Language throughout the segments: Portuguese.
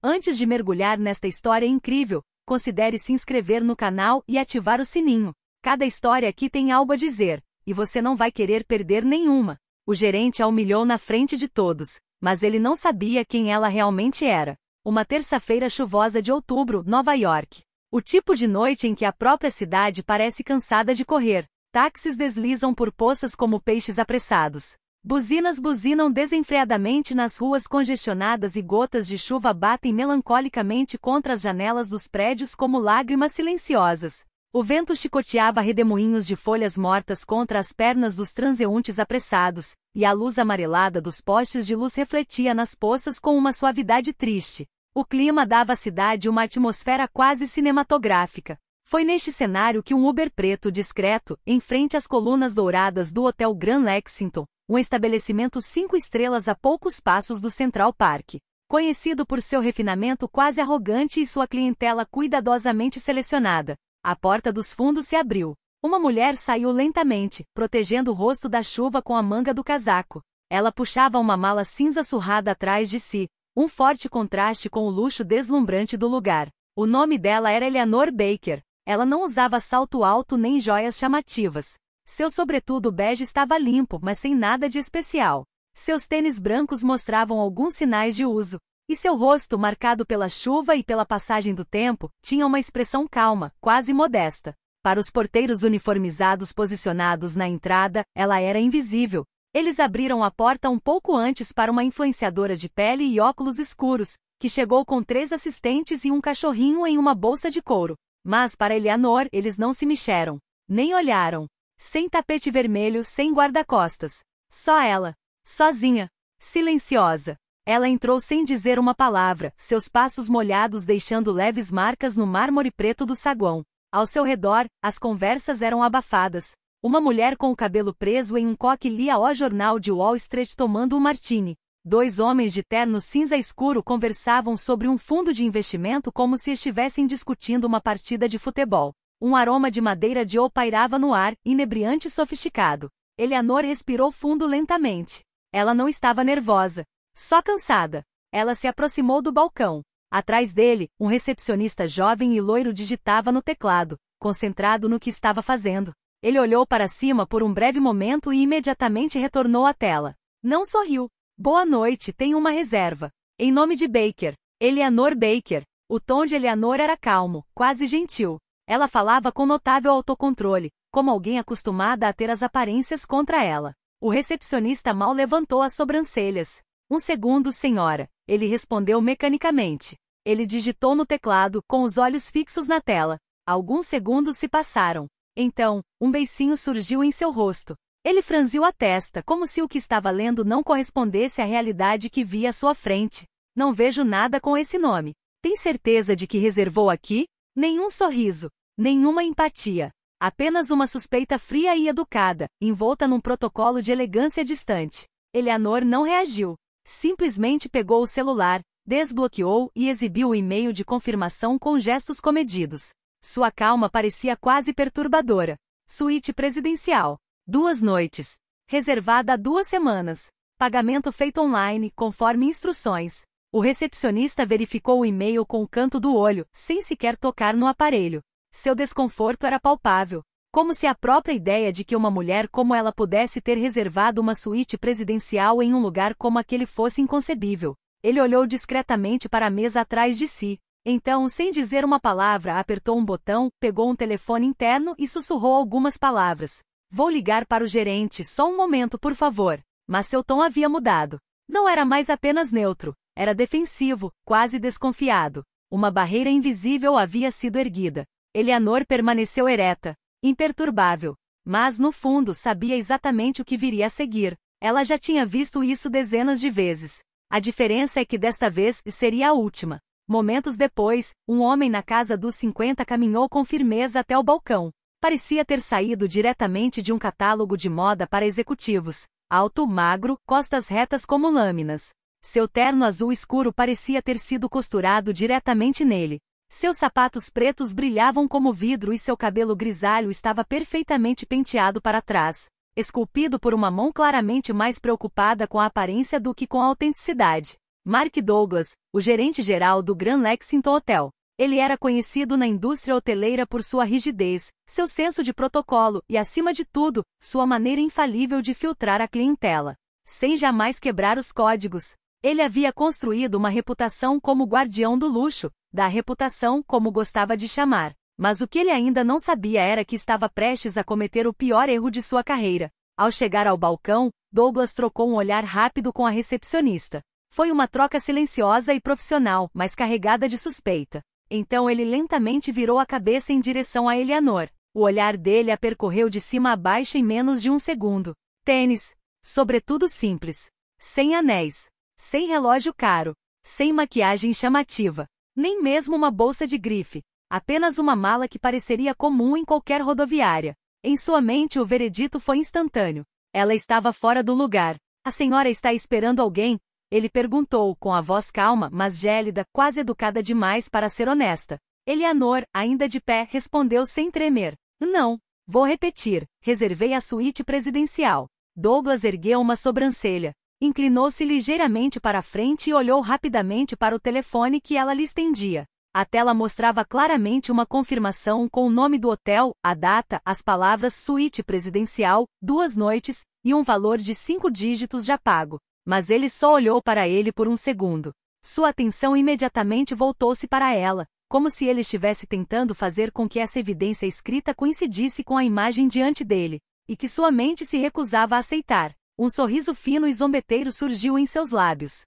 Antes de mergulhar nesta história incrível, considere se inscrever no canal e ativar o sininho. Cada história aqui tem algo a dizer, e você não vai querer perder nenhuma. O gerente a humilhou na frente de todos, mas ele não sabia quem ela realmente era. Uma terça-feira chuvosa de outubro, Nova York. O tipo de noite em que a própria cidade parece cansada de correr. Táxis deslizam por poças como peixes apressados. Buzinas buzinam desenfreadamente nas ruas congestionadas e gotas de chuva batem melancolicamente contra as janelas dos prédios como lágrimas silenciosas. O vento chicoteava redemoinhos de folhas mortas contra as pernas dos transeuntes apressados, e a luz amarelada dos postes de luz refletia nas poças com uma suavidade triste. O clima dava à cidade uma atmosfera quase cinematográfica. Foi neste cenário que um Uber preto discreto, em frente às colunas douradas do Hotel Grand Lexington, um estabelecimento 5 estrelas a poucos passos do Central Park, conhecido por seu refinamento quase arrogante e sua clientela cuidadosamente selecionada. A porta dos fundos se abriu. Uma mulher saiu lentamente, protegendo o rosto da chuva com a manga do casaco. Ela puxava uma mala cinza surrada atrás de si, um forte contraste com o luxo deslumbrante do lugar. O nome dela era Eleanor Baker. Ela não usava salto alto nem joias chamativas. Seu sobretudo bege estava limpo, mas sem nada de especial. Seus tênis brancos mostravam alguns sinais de uso. E seu rosto, marcado pela chuva e pela passagem do tempo, tinha uma expressão calma, quase modesta. Para os porteiros uniformizados posicionados na entrada, ela era invisível. Eles abriram a porta um pouco antes para uma influenciadora de pele e óculos escuros, que chegou com 3 assistentes e um cachorrinho em uma bolsa de couro. Mas para Eleanor, eles não se mexeram. Nem olharam. Sem tapete vermelho, sem guarda-costas. Só ela. Sozinha. Silenciosa. Ela entrou sem dizer uma palavra, seus passos molhados deixando leves marcas no mármore preto do saguão. Ao seu redor, as conversas eram abafadas. Uma mulher com o cabelo preso em um coque lia o jornal de Wall Street tomando um martini. 2 homens de terno cinza escuro conversavam sobre um fundo de investimento como se estivessem discutindo uma partida de futebol. Um aroma de madeira de ouro pairava no ar, inebriante e sofisticado. Eleanor respirou fundo lentamente. Ela não estava nervosa. Só cansada. Ela se aproximou do balcão. Atrás dele, um recepcionista jovem e loiro digitava no teclado, concentrado no que estava fazendo. Ele olhou para cima por um breve momento e imediatamente retornou à tela. Não sorriu. Boa noite, tenho uma reserva. Em nome de Baker. Eleanor Baker. O tom de Eleanor era calmo, quase gentil. Ela falava com notável autocontrole, como alguém acostumada a ter as aparências contra ela. O recepcionista mal levantou as sobrancelhas. 1 segundo, senhora. Ele respondeu mecanicamente. Ele digitou no teclado, com os olhos fixos na tela. Alguns segundos se passaram. Então, um beicinho surgiu em seu rosto. Ele franziu a testa, como se o que estava lendo não correspondesse à realidade que via à sua frente. Não vejo nada com esse nome. Tem certeza de que reservou aqui? Nenhum sorriso. Nenhuma empatia. Apenas uma suspeita fria e educada, envolta num protocolo de elegância distante. Eleanor não reagiu. Simplesmente pegou o celular, desbloqueou e exibiu o e-mail de confirmação com gestos comedidos. Sua calma parecia quase perturbadora. Suíte presidencial. 2 noites. Reservada há 2 semanas. Pagamento feito online, conforme instruções. O recepcionista verificou o e-mail com o canto do olho, sem sequer tocar no aparelho. Seu desconforto era palpável. Como se a própria ideia de que uma mulher como ela pudesse ter reservado uma suíte presidencial em um lugar como aquele fosse inconcebível. Ele olhou discretamente para a mesa atrás de si. Então, sem dizer uma palavra, apertou um botão, pegou um telefone interno e sussurrou algumas palavras. Vou ligar para o gerente, só um momento, por favor. Mas seu tom havia mudado. Não era mais apenas neutro. Era defensivo, quase desconfiado. Uma barreira invisível havia sido erguida. Eleanor permaneceu ereta. Imperturbável. Mas, no fundo, sabia exatamente o que viria a seguir. Ela já tinha visto isso dezenas de vezes. A diferença é que desta vez seria a última. Momentos depois, um homem na casa dos 50 caminhou com firmeza até o balcão. Parecia ter saído diretamente de um catálogo de moda para executivos. Alto, magro, costas retas como lâminas. Seu terno azul escuro parecia ter sido costurado diretamente nele. Seus sapatos pretos brilhavam como vidro e seu cabelo grisalho estava perfeitamente penteado para trás, esculpido por uma mão claramente mais preocupada com a aparência do que com a autenticidade. Mark Douglas, o gerente-geral do Grand Lexington Hotel. Ele era conhecido na indústria hoteleira por sua rigidez, seu senso de protocolo e, acima de tudo, sua maneira infalível de filtrar a clientela, sem jamais quebrar os códigos. Ele havia construído uma reputação como guardião do luxo, da reputação como gostava de chamar. Mas o que ele ainda não sabia era que estava prestes a cometer o pior erro de sua carreira. Ao chegar ao balcão, Douglas trocou um olhar rápido com a recepcionista. Foi uma troca silenciosa e profissional, mas carregada de suspeita. Então ele lentamente virou a cabeça em direção a Eleanor. O olhar dele a percorreu de cima a baixo em menos de um segundo. Tênis, sobretudo simples. Sem anéis. Sem relógio caro. Sem maquiagem chamativa. Nem mesmo uma bolsa de grife. Apenas uma mala que pareceria comum em qualquer rodoviária. Em sua mente o veredito foi instantâneo. Ela estava fora do lugar. A senhora está esperando alguém? Ele perguntou, com a voz calma, mas gélida, quase educada demais para ser honesta. Eleanor, ainda de pé, respondeu sem tremer. Não. Vou repetir. Reservei a suíte presidencial. Douglas ergueu uma sobrancelha. Inclinou-se ligeiramente para a frente e olhou rapidamente para o telefone que ela lhe estendia. A tela mostrava claramente uma confirmação com o nome do hotel, a data, as palavras suíte presidencial, 2 noites, e um valor de 5 dígitos já pago. Mas ele só olhou para ele por um segundo. Sua atenção imediatamente voltou-se para ela, como se ele estivesse tentando fazer com que essa evidência escrita coincidisse com a imagem diante dele, e que sua mente se recusava a aceitar. Um sorriso fino e zombeteiro surgiu em seus lábios.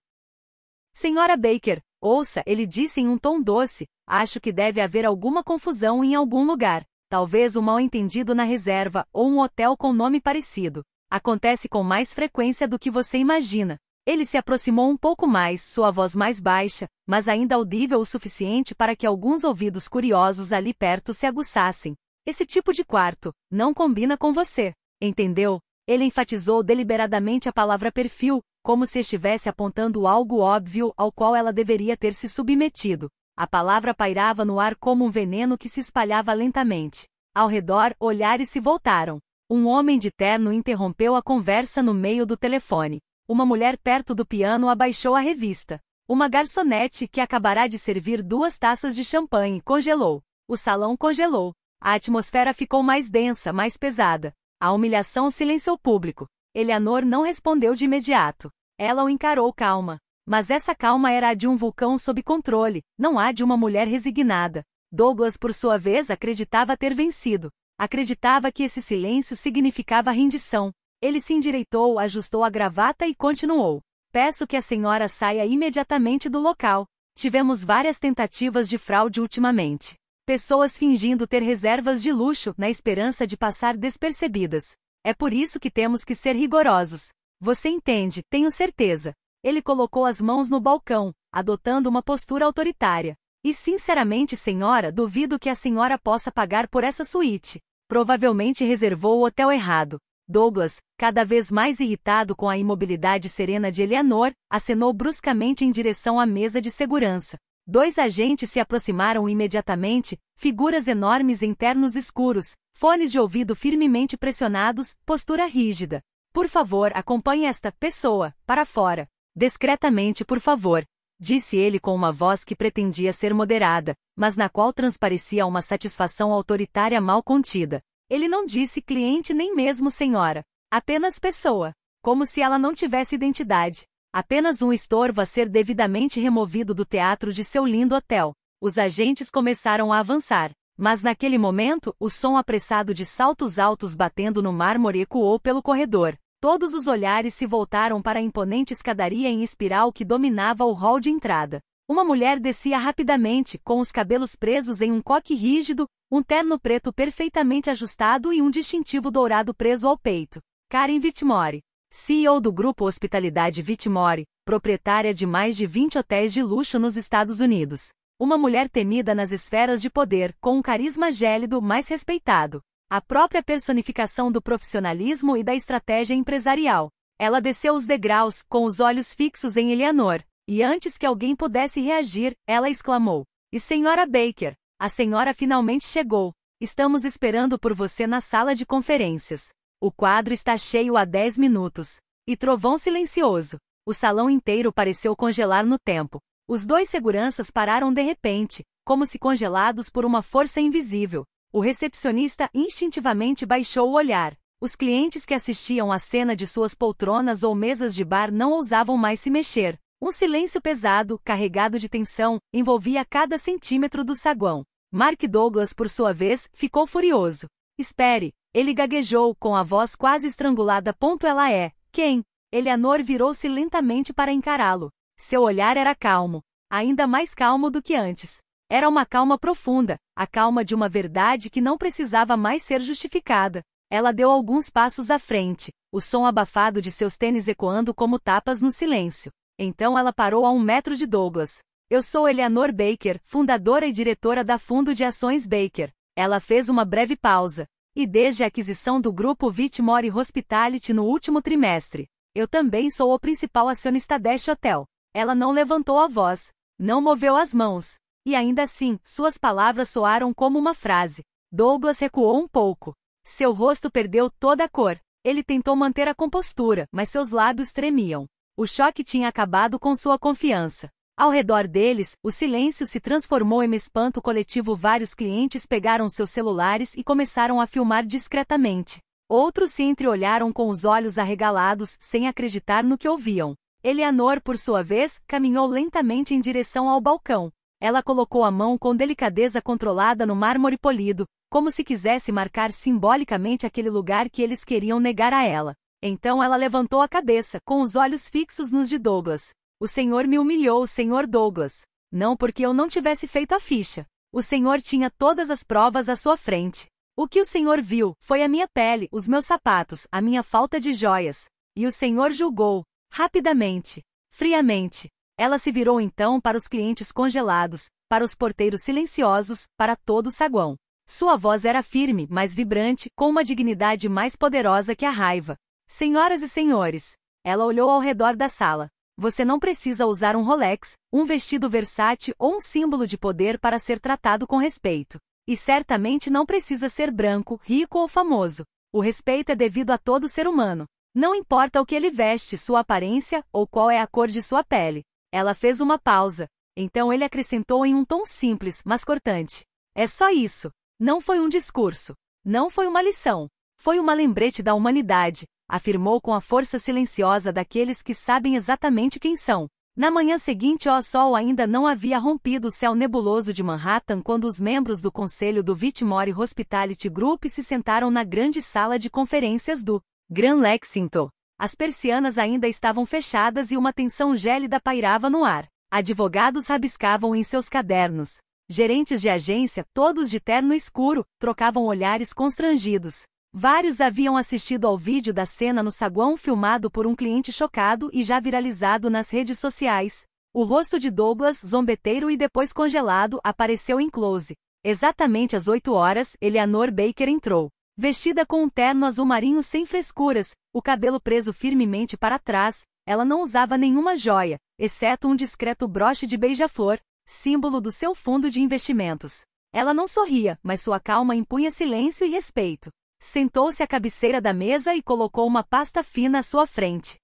Senhora Baker, ouça, ele disse em um tom doce, acho que deve haver alguma confusão em algum lugar. Talvez um mal-entendido na reserva, ou um hotel com nome parecido. Acontece com mais frequência do que você imagina. Ele se aproximou um pouco mais, sua voz mais baixa, mas ainda audível o suficiente para que alguns ouvidos curiosos ali perto se aguçassem. Esse tipo de quarto não combina com você, entendeu? Ele enfatizou deliberadamente a palavra perfil, como se estivesse apontando algo óbvio ao qual ela deveria ter se submetido. A palavra pairava no ar como um veneno que se espalhava lentamente. Ao redor, olhares se voltaram. Um homem de terno interrompeu a conversa no meio do telefone. Uma mulher perto do piano abaixou a revista. Uma garçonete que acabará de servir 2 taças de champanhe congelou. O salão congelou. A atmosfera ficou mais densa, mais pesada. A humilhação silenciou o público. Eleanor não respondeu de imediato. Ela o encarou calma. Mas essa calma era a de um vulcão sob controle, não a de uma mulher resignada. Douglas, por sua vez, acreditava ter vencido. Acreditava que esse silêncio significava rendição. Ele se endireitou, ajustou a gravata e continuou. Peço que a senhora saia imediatamente do local. Tivemos várias tentativas de fraude ultimamente. Pessoas fingindo ter reservas de luxo na esperança de passar despercebidas. É por isso que temos que ser rigorosos. Você entende, tenho certeza. Ele colocou as mãos no balcão, adotando uma postura autoritária. E sinceramente, senhora, duvido que a senhora possa pagar por essa suíte. Provavelmente reservou o hotel errado. Douglas, cada vez mais irritado com a imobilidade serena de Eleanor, acenou bruscamente em direção à mesa de segurança. 2 agentes se aproximaram imediatamente, figuras enormes em ternos escuros, fones de ouvido firmemente pressionados, postura rígida. Por favor, acompanhe esta pessoa para fora. Discretamente, por favor, disse ele com uma voz que pretendia ser moderada, mas na qual transparecia uma satisfação autoritária mal contida. Ele não disse cliente nem mesmo senhora. Apenas pessoa. Como se ela não tivesse identidade. Apenas um estorvo a ser devidamente removido do teatro de seu lindo hotel. Os agentes começaram a avançar. Mas naquele momento, o som apressado de saltos altos batendo no mármore ecoou pelo corredor. Todos os olhares se voltaram para a imponente escadaria em espiral que dominava o hall de entrada. Uma mulher descia rapidamente, com os cabelos presos em um coque rígido, um terno preto perfeitamente ajustado e um distintivo dourado preso ao peito. Karen Whitmore, CEO do Grupo Hospitalidade Whitmore, proprietária de mais de 20 hotéis de luxo nos Estados Unidos. Uma mulher temida nas esferas de poder, com um carisma gélido mais respeitado. A própria personificação do profissionalismo e da estratégia empresarial. Ela desceu os degraus, com os olhos fixos em Eleanor, e antes que alguém pudesse reagir, ela exclamou: "E senhora Baker, a senhora finalmente chegou. Estamos esperando por você na sala de conferências. O quadro está cheio há 10 minutos." E trovão silencioso. O salão inteiro pareceu congelar no tempo. Os dois seguranças pararam de repente, como se congelados por uma força invisível. O recepcionista instintivamente baixou o olhar. Os clientes que assistiam à cena de suas poltronas ou mesas de bar não ousavam mais se mexer. Um silêncio pesado, carregado de tensão, envolvia cada centímetro do saguão. Mark Douglas, por sua vez, ficou furioso. Espere, ele gaguejou com a voz quase estrangulada. Ela é. Quem? Eleanor virou-se lentamente para encará-lo. Seu olhar era calmo, ainda mais calmo do que antes. Era uma calma profunda, a calma de uma verdade que não precisava mais ser justificada. Ela deu alguns passos à frente, o som abafado de seus tênis ecoando como tapas no silêncio. Então ela parou a 1 metro de Douglas. Eu sou Eleanor Baker, fundadora e diretora da Fundo de Ações Baker. Ela fez uma breve pausa. E desde a aquisição do grupo Whitmore Hospitality no último trimestre. Eu também sou o principal acionista deste hotel. Ela não levantou a voz, não moveu as mãos. E ainda assim, suas palavras soaram como uma frase. Douglas recuou um pouco. Seu rosto perdeu toda a cor. Ele tentou manter a compostura, mas seus lábios tremiam. O choque tinha acabado com sua confiança. Ao redor deles, o silêncio se transformou em espanto coletivo. Vários clientes pegaram seus celulares e começaram a filmar discretamente. Outros se entreolharam com os olhos arregalados, sem acreditar no que ouviam. Eleanor, por sua vez, caminhou lentamente em direção ao balcão. Ela colocou a mão com delicadeza controlada no mármore polido, como se quisesse marcar simbolicamente aquele lugar que eles queriam negar a ela. Então ela levantou a cabeça, com os olhos fixos nos de Douglas. O senhor me humilhou, Sr. Douglas. Não porque eu não tivesse feito a ficha. O senhor tinha todas as provas à sua frente. O que o senhor viu foi a minha pele, os meus sapatos, a minha falta de joias. E o senhor julgou, rapidamente, friamente. Ela se virou então para os clientes congelados, para os porteiros silenciosos, para todo o saguão. Sua voz era firme, mas vibrante, com uma dignidade mais poderosa que a raiva. Senhoras e senhores, ela olhou ao redor da sala. Você não precisa usar um Rolex, um vestido versátil ou um símbolo de poder para ser tratado com respeito. E certamente não precisa ser branco, rico ou famoso. O respeito é devido a todo ser humano. Não importa o que ele veste, sua aparência, ou qual é a cor de sua pele. Ela fez uma pausa. Então ele acrescentou em um tom simples, mas cortante. É só isso. Não foi um discurso. Não foi uma lição. Foi uma lembrete da humanidade, afirmou com a força silenciosa daqueles que sabem exatamente quem são. Na manhã seguinte, o sol ainda não havia rompido o céu nebuloso de Manhattan quando os membros do conselho do Whitmore Hospitality Group se sentaram na grande sala de conferências do Grand Lexington. As persianas ainda estavam fechadas e uma tensão gélida pairava no ar. Advogados rabiscavam em seus cadernos. Gerentes de agência, todos de terno escuro, trocavam olhares constrangidos. Vários haviam assistido ao vídeo da cena no saguão filmado por um cliente chocado e já viralizado nas redes sociais. O rosto de Douglas, zombeteiro e depois congelado, apareceu em close. Exatamente às 8 horas, Eleanor Baker entrou. Vestida com um terno azul marinho sem frescuras, o cabelo preso firmemente para trás, ela não usava nenhuma joia, exceto um discreto broche de beija-flor, símbolo do seu fundo de investimentos. Ela não sorria, mas sua calma impunha silêncio e respeito. Sentou-se à cabeceira da mesa e colocou uma pasta fina à sua frente.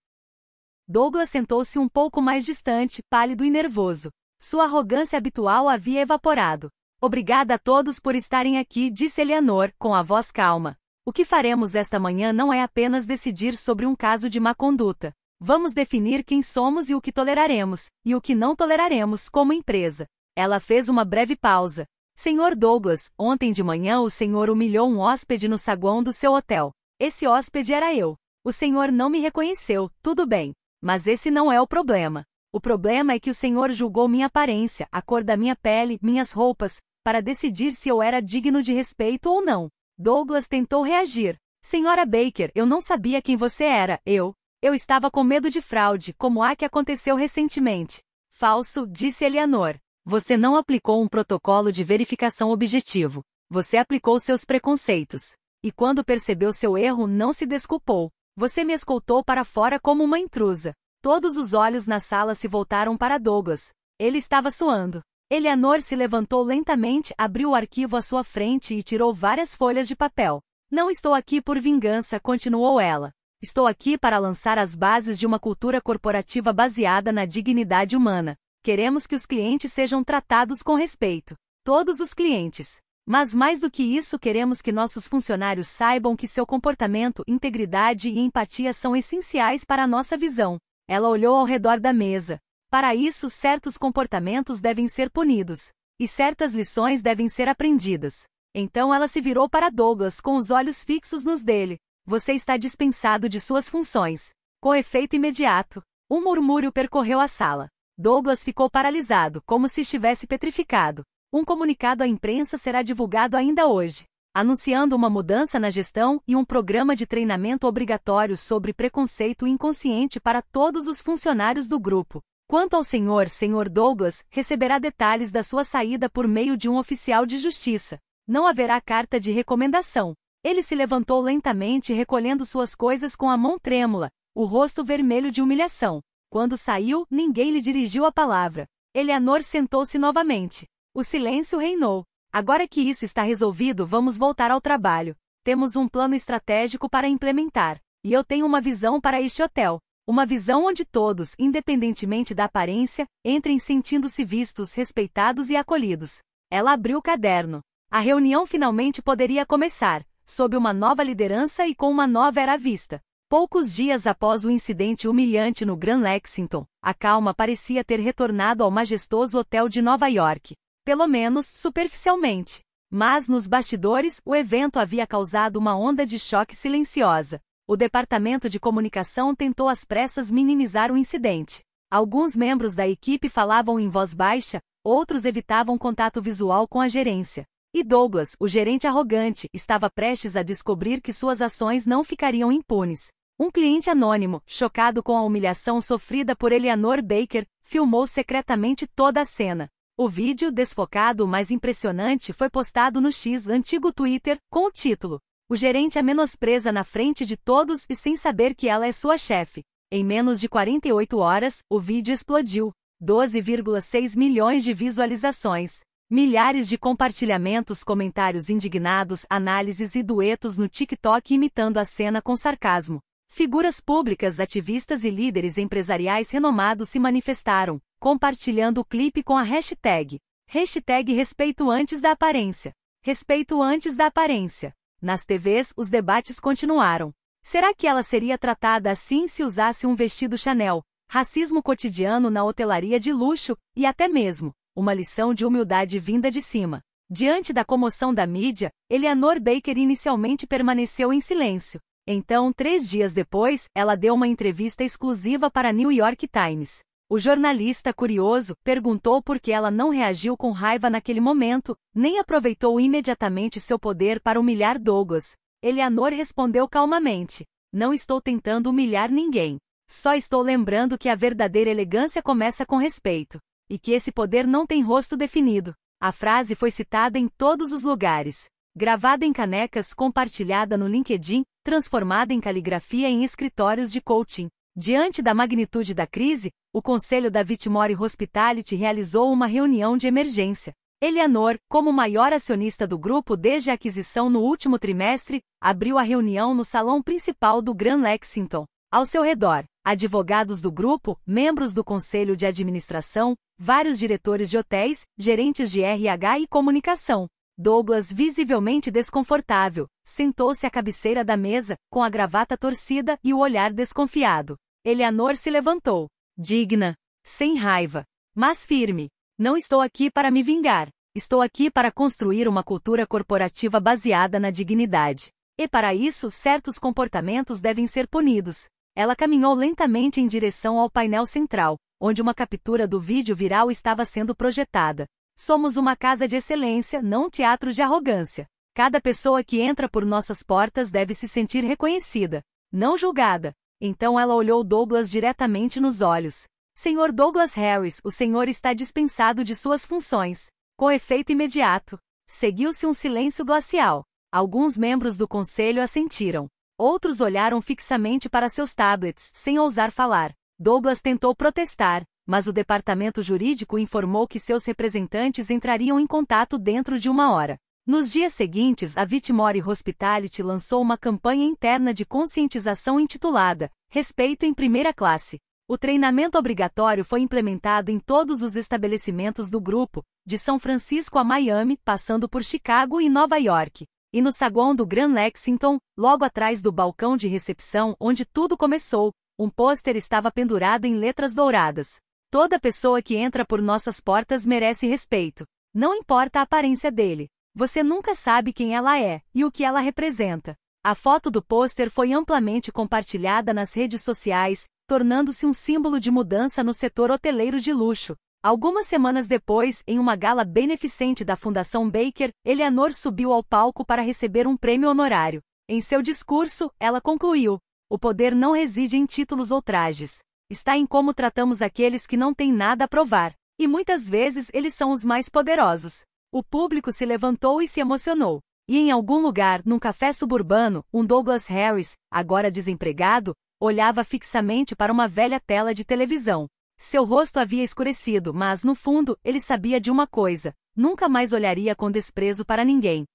Douglas sentou-se um pouco mais distante, pálido e nervoso. Sua arrogância habitual havia evaporado. Obrigada a todos por estarem aqui, disse Eleanor, com a voz calma. O que faremos esta manhã não é apenas decidir sobre um caso de má conduta. Vamos definir quem somos e o que toleraremos, e o que não toleraremos como empresa. Ela fez uma breve pausa. Senhor Douglas, ontem de manhã o senhor humilhou um hóspede no saguão do seu hotel. Esse hóspede era eu. O senhor não me reconheceu, tudo bem. Mas esse não é o problema. O problema é que o senhor julgou minha aparência, a cor da minha pele, minhas roupas, para decidir se eu era digno de respeito ou não. Douglas tentou reagir. Senhora Baker, eu não sabia quem você era, eu estava com medo de fraude, como a que aconteceu recentemente. Falso, disse Eleanor. Você não aplicou um protocolo de verificação objetivo. Você aplicou seus preconceitos. E quando percebeu seu erro, não se desculpou. Você me escoltou para fora como uma intrusa. Todos os olhos na sala se voltaram para Douglas. Ele estava suando. Eleanor se levantou lentamente, abriu o arquivo à sua frente e tirou várias folhas de papel. Não estou aqui por vingança, continuou ela. Estou aqui para lançar as bases de uma cultura corporativa baseada na dignidade humana. Queremos que os clientes sejam tratados com respeito. Todos os clientes. Mas mais do que isso, queremos que nossos funcionários saibam que seu comportamento, integridade e empatia são essenciais para a nossa visão. Ela olhou ao redor da mesa. Para isso, certos comportamentos devem ser punidos. E certas lições devem ser aprendidas. Então ela se virou para Douglas com os olhos fixos nos dele. Você está dispensado de suas funções. Com efeito imediato. Um murmúrio percorreu a sala. Douglas ficou paralisado, como se estivesse petrificado. Um comunicado à imprensa será divulgado ainda hoje, anunciando uma mudança na gestão e um programa de treinamento obrigatório sobre preconceito inconsciente para todos os funcionários do grupo. Quanto ao Sr. Douglas, receberá detalhes da sua saída por meio de um oficial de justiça. Não haverá carta de recomendação. Ele se levantou lentamente, recolhendo suas coisas com a mão trêmula, o rosto vermelho de humilhação. Quando saiu, ninguém lhe dirigiu a palavra. Eleanor sentou-se novamente. O silêncio reinou. Agora que isso está resolvido, vamos voltar ao trabalho. Temos um plano estratégico para implementar. E eu tenho uma visão para este hotel. Uma visão onde todos, independentemente da aparência, entrem sentindo-se vistos, respeitados e acolhidos. Ela abriu o caderno. A reunião finalmente poderia começar, sob uma nova liderança e com uma nova era à vista. Poucos dias após o incidente humilhante no Grand Lexington, a calma parecia ter retornado ao majestoso hotel de Nova York. Pelo menos, superficialmente. Mas, nos bastidores, o evento havia causado uma onda de choque silenciosa. O departamento de comunicação tentou às pressas minimizar o incidente. Alguns membros da equipe falavam em voz baixa, outros evitavam contato visual com a gerência. E Douglas, o gerente arrogante, estava prestes a descobrir que suas ações não ficariam impunes. Um cliente anônimo, chocado com a humilhação sofrida por Eleanor Baker, filmou secretamente toda a cena. O vídeo, desfocado mais impressionante, foi postado no antigo Twitter, com o título: "O gerente a menospreza na frente de todos e sem saber que ela é sua chefe." Em menos de 48 horas, o vídeo explodiu. 12,6 milhões de visualizações. Milhares de compartilhamentos, comentários indignados, análises e duetos no TikTok imitando a cena com sarcasmo. Figuras públicas, ativistas e líderes empresariais renomados se manifestaram, compartilhando o clipe com a hashtag Respeito antes da aparência. Respeito antes da aparência. Nas TVs, os debates continuaram. Será que ela seria tratada assim se usasse um vestido Chanel? Racismo cotidiano na hotelaria de luxo, e até mesmo uma lição de humildade vinda de cima. Diante da comoção da mídia, Eleanor Baker inicialmente permaneceu em silêncio. Então, 3 dias depois, ela deu uma entrevista exclusiva para a New York Times. O jornalista, curioso, perguntou por que ela não reagiu com raiva naquele momento, nem aproveitou imediatamente seu poder para humilhar Douglas. Eleanor respondeu calmamente: "Não estou tentando humilhar ninguém. Só estou lembrando que a verdadeira elegância começa com respeito. E que esse poder não tem rosto definido." A frase foi citada em todos os lugares. Gravada em canecas, compartilhada no LinkedIn, transformada em caligrafia em escritórios de coaching. Diante da magnitude da crise, o Conselho da Whitmore Hospitality realizou uma reunião de emergência. Eleanor, como maior acionista do grupo desde a aquisição no último trimestre, abriu a reunião no salão principal do Grand Lexington. Ao seu redor, advogados do grupo, membros do conselho de administração, vários diretores de hotéis, gerentes de RH e comunicação. Douglas, visivelmente desconfortável, sentou-se à cabeceira da mesa, com a gravata torcida e o olhar desconfiado. Eleanor se levantou, digna, sem raiva, mas firme. "Não estou aqui para me vingar. Estou aqui para construir uma cultura corporativa baseada na dignidade. E para isso, certos comportamentos devem ser punidos." Ela caminhou lentamente em direção ao painel central, onde uma captura do vídeo viral estava sendo projetada. "Somos uma casa de excelência, não um teatro de arrogância. Cada pessoa que entra por nossas portas deve se sentir reconhecida, não julgada." Então ela olhou Douglas diretamente nos olhos. "Sr. Douglas Harris, o senhor está dispensado de suas funções." Com efeito imediato, seguiu-se um silêncio glacial. Alguns membros do conselho assentiram. Outros olharam fixamente para seus tablets, sem ousar falar. Douglas tentou protestar, mas o departamento jurídico informou que seus representantes entrariam em contato dentro de 1 hora. Nos dias seguintes, a Whitmore Hospitality lançou uma campanha interna de conscientização intitulada Respeito em Primeira Classe. O treinamento obrigatório foi implementado em todos os estabelecimentos do grupo, de São Francisco a Miami, passando por Chicago e Nova York. E no saguão do Grand Lexington, logo atrás do balcão de recepção onde tudo começou, um pôster estava pendurado em letras douradas. Toda pessoa que entra por nossas portas merece respeito. Não importa a aparência dele. Você nunca sabe quem ela é e o que ela representa. A foto do pôster foi amplamente compartilhada nas redes sociais, tornando-se um símbolo de mudança no setor hoteleiro de luxo. Algumas semanas depois, em uma gala beneficente da Fundação Baker, Eleanor subiu ao palco para receber um prêmio honorário. Em seu discurso, ela concluiu: "O poder não reside em títulos ou trajes. Está em como tratamos aqueles que não têm nada a provar. E muitas vezes eles são os mais poderosos." O público se levantou e se emocionou. E em algum lugar, num café suburbano, um Douglas Harris, agora desempregado, olhava fixamente para uma velha tela de televisão. Seu rosto havia escurecido, mas, no fundo, ele sabia de uma coisa: nunca mais olharia com desprezo para ninguém.